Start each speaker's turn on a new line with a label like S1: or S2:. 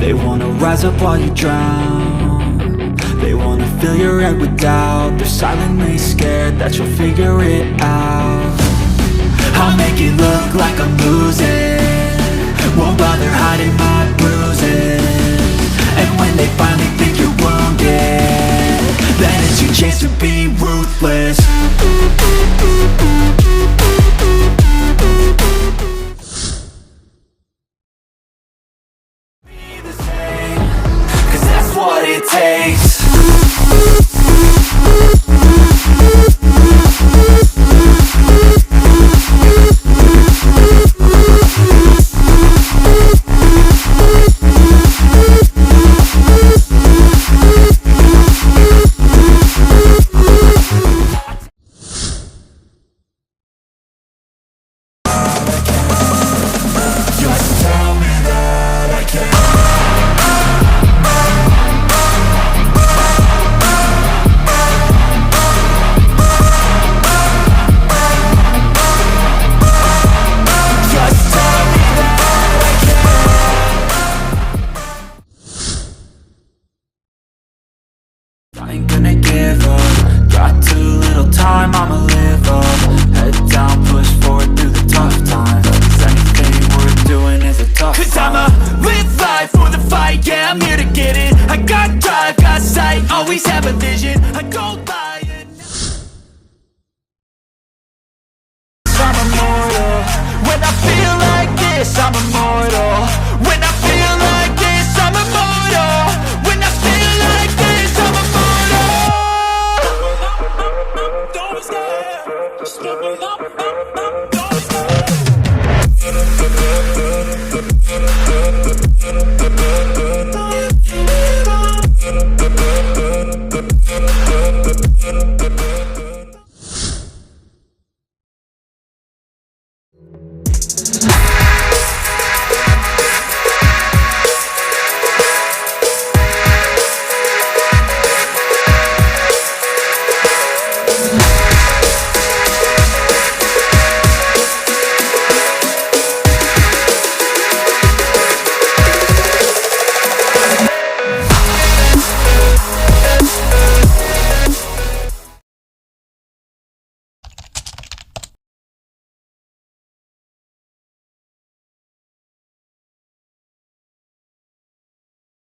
S1: They wanna rise up while you drown. They wanna fill your head with doubt. They're silently scared that you'll figure it out. I'll make it look like I'm losing, won't bother hiding my bruises. And when they finally think you're wounded, then it's your chance to be ruthless.